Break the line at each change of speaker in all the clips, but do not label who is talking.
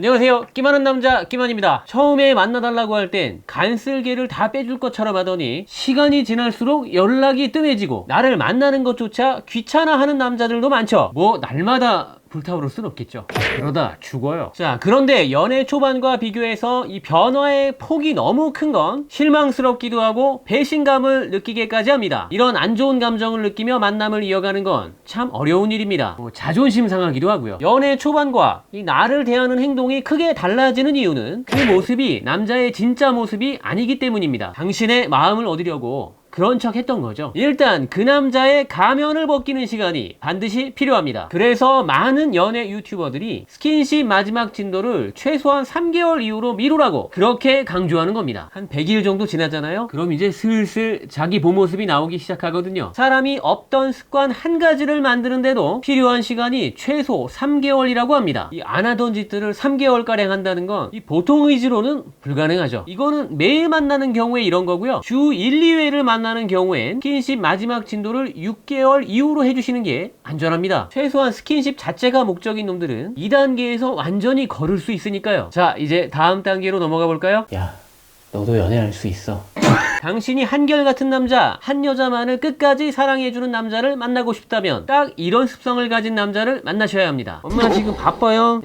안녕하세요. 끼많은 남자 끼만입니다. 처음에 만나달라고 할 땐 간쓸개를 다 빼줄 것처럼 하더니 시간이 지날수록 연락이 뜸해지고 나를 만나는 것조차 귀찮아하는 남자들도 많죠. 뭐 날마다 불타오를 순 없겠죠. 그러다 죽어요. 자, 그런데 연애 초반과 비교해서 이 변화의 폭이 너무 큰 건 실망스럽기도 하고 배신감을 느끼게까지 합니다. 이런 안 좋은 감정을 느끼며 만남을 이어가는 건 참 어려운 일입니다. 자존심 상하기도 하고요. 연애 초반과 이 나를 대하는 행동이 크게 달라지는 이유는 그 모습이 남자의 진짜 모습이 아니기 때문입니다. 당신의 마음을 얻으려고 그런 척 했던 거죠. 일단 그 남자의 가면을 벗기는 시간이 반드시 필요합니다. 그래서 많은 연애 유튜버들이 스킨십 마지막 진도를 최소한 3개월 이후로 미루라고 그렇게 강조하는 겁니다. 한 100일 정도 지나잖아요. 그럼 이제 슬슬 자기 본 모습이 나오기 시작하거든요. 사람이 없던 습관 한 가지를 만드는데도 필요한 시간이 최소 3개월이라고 합니다. 이 안 하던 짓들을 3개월가량 한다는 건 이 보통 의지로는 불가능하죠. 이거는 매일 만나는 경우에 이런 거고요. 주 1, 2회를 만나는 경우엔 스킨십 마지막 진도를 6개월 이후로 해주시는 게 안전합니다. 최소한 스킨십 자체가 목적인 놈들은 2단계에서 완전히 거를 수 있으니까요. 자, 이제 다음 단계로 넘어가 볼까요? 야, 너도 연애할 수 있어. 당신이 한결같은 남자, 한 여자만을 끝까지 사랑해주는 남자를 만나고 싶다면 딱 이런 습성을 가진 남자를 만나셔야 합니다. 엄마 지금 바빠요.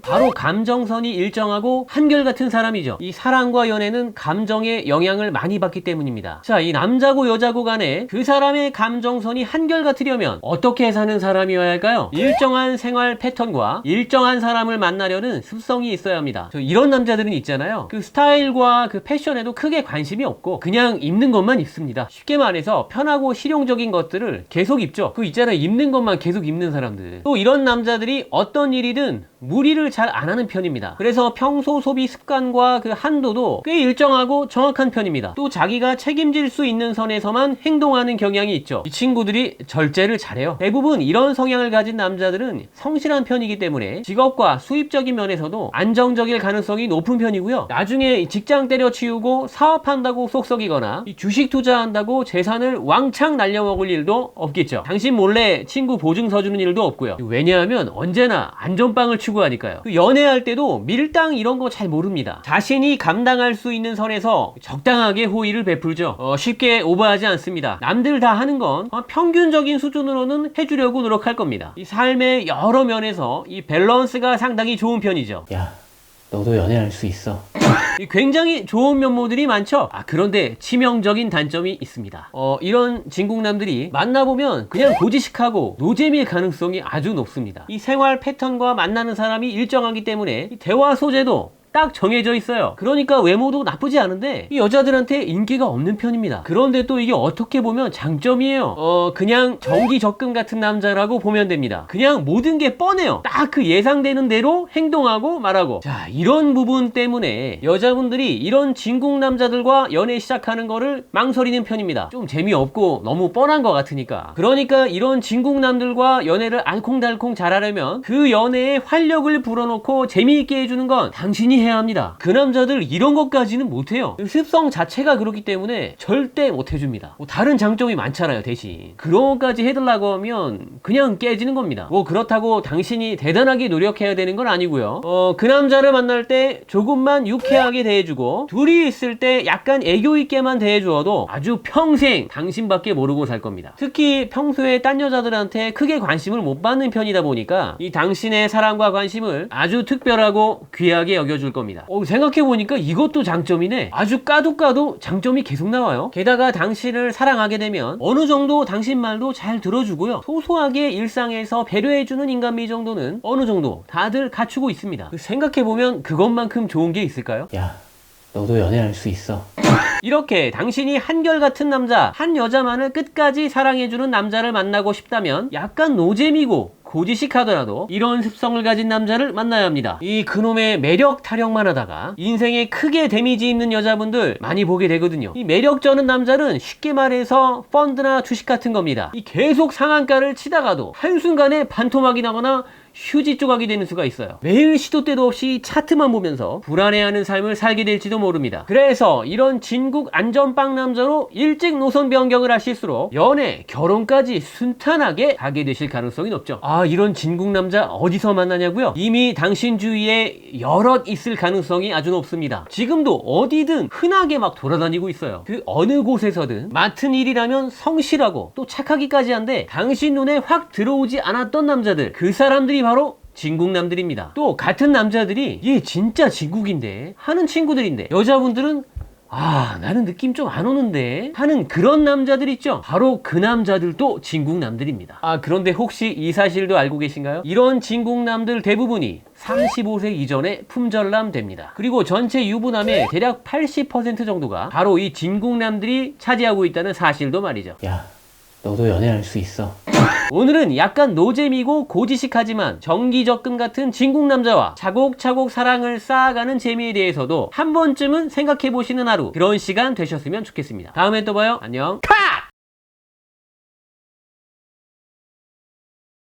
바로 감정선이 일정하고 한결같은 사람이죠. 이 사랑과 연애는 감정의 영향을 많이 받기 때문입니다. 자, 이 남자고 여자고 간에 그 사람의 감정선이 한결같으려면 어떻게 사는 사람이어야 할까요? 일정한 생활 패턴과 일정한 사람을 만나려는 습성이 있어야 합니다. 이런 남자들은 있잖아요. 그 스타일과 그 패션에도 크게 관심이 없고 그냥 입는 것만 입습니다. 쉽게 말해서 편하고 실용적인 것들을 계속 입죠. 그 있잖아요. 입는 것만 계속 입는 사람들. 또 이런 남자들이 어떤 일이든 무리를 잘 안 하는 편입니다. 그래서 평소 소비 습관과 그 한도도 꽤 일정하고 정확한 편입니다. 또 자기가 책임질 수 있는 선에서만 행동하는 경향이 있죠. 이 친구들이 절제를 잘해요. 대부분 이런 성향을 가진 남자들은 성실한 편이기 때문에 직업과 수입적인 면에서도 안정적일 가능성이 높은 편이고요. 나중에 직장 때려치우고 사업한다고 속썩이거나 주식 투자한다고 재산을 왕창 날려먹을 일도 없겠죠. 당신 몰래 친구 보증서 주는 일도 없고요. 왜냐하면 언제나 안전빵을 추구하니까요. 연애할 때도 밀당 이런 거 잘 모릅니다. 자신이 감당할 수 있는 선에서 적당하게 호의를 베풀죠. 쉽게 오버하지 않습니다. 남들 다 하는 건 평균적인 수준으로는 해주려고 노력할 겁니다. 이 삶의 여러 면에서 이 밸런스가 상당히 좋은 편이죠. 야, 너도 연애할 수 있어. 굉장히 좋은 면모들이 많죠. 그런데 치명적인 단점이 있습니다. 이런 진국남들이 만나보면 그냥 고지식하고 노잼일 가능성이 아주 높습니다. 이 생활 패턴과 만나는 사람이 일정하기 때문에 이 대화 소재도 딱 정해져 있어요. 그러니까 외모도 나쁘지 않은데 이 여자들한테 인기가 없는 편입니다. 그런데 또 이게 어떻게 보면 장점이에요. 그냥 정기적금 같은 남자라고 보면 됩니다. 그냥 모든 게 뻔해요. 딱 그 예상되는 대로 행동하고 말하고. 자, 이런 부분 때문에 여자분들이 이런 진국 남자들과 연애 시작하는 거를 망설이는 편입니다. 좀 재미없고 너무 뻔한 것 같으니까. 그러니까 이런 진국남들과 연애를 알콩달콩 잘하려면 그 연애에 활력을 불어넣고 재미있게 해주는 건 당신이 해야 합니다. 그 남자들 이런 것까지는 못해요. 습성 자체가 그렇기 때문에 절대 못해줍니다. 다른 장점이 많잖아요. 대신 그런 것까지 해달라고 하면 그냥 깨지는 겁니다. 그렇다고 당신이 대단하게 노력해야 되는 건 아니고요. 그 남자를 만날 때 조금만 유쾌하게 대해주고 둘이 있을 때 약간 애교 있게만 대해주어도 아주 평생 당신밖에 모르고 살 겁니다. 특히 평소에 딴 여자들한테 크게 관심을 못 받는 편이다 보니까 이 당신의 사랑과 관심을 아주 특별하고 귀하게 여겨줄 겁니다. 생각해보니까 이것도 장점이네. 아주 까도 장점이 계속 나와요. 게다가 당신을 사랑하게 되면 어느 정도 당신 말도 잘 들어주고요. 소소하게 일상에서 배려해주는 인간미 정도는 어느 정도 다들 갖추고 있습니다. 생각해보면 그것만큼 좋은 게 있을까요? 야, 너도 연애할 수 있어. 이렇게 당신이 한결같은 남자, 한 여자만을 끝까지 사랑해주는 남자를 만나고 싶다면 약간 노잼이고 고지식하더라도 이런 습성을 가진 남자를 만나야 합니다. 이 그놈의 매력 타령만 하다가 인생에 크게 데미지 입는 여자분들 많이 보게 되거든요. 이 매력 저는 남자는 쉽게 말해서 펀드나 주식 같은 겁니다. 이 계속 상한가를 치다가도 한순간에 반토막이 나거나 휴지 조각이 되는 수가 있어요. 매일 시도 때도 없이 차트만 보면서 불안해하는 삶을 살게 될지도 모릅니다. 그래서 이런 진국 안전빵 남자로 일찍 노선 변경을 하실수록 연애, 결혼까지 순탄하게 가게 되실 가능성이 높죠. 아, 이런 진국 남자 어디서 만나냐고요? 이미 당신 주위에 여럿 있을 가능성이 아주 높습니다. 지금도 어디든 흔하게 막 돌아다니고 있어요. 그 어느 곳에서든 맡은 일이라면 성실하고 또 착하기까지 한데 당신 눈에 확 들어오지 않았던 남자들, 그 사람들이 바로 진국남들입니다. 또 같은 남자들이 얘 진짜 진국인데 하는 친구들인데 여자분들은 아, 나는 느낌 좀 안 오는데 하는 그런 남자들 있죠. 바로 그 남자들도 진국남들입니다. 아, 그런데 혹시 이 사실도 알고 계신가요? 이런 진국남들 대부분이 35세 이전에 품절남 됩니다. 그리고 전체 유부남의 대략 80% 정도가 바로 이 진국남들이 차지하고 있다는 사실도 말이죠. 야, 너도 연애할 수 있어. 오늘은 약간 노잼이고 고지식하지만 정기적금 같은 진국 남자와 차곡차곡 사랑을 쌓아가는 재미에 대해서도 한 번쯤은 생각해보시는 하루, 그런 시간 되셨으면 좋겠습니다. 다음에 또 봐요. 안녕. 컷!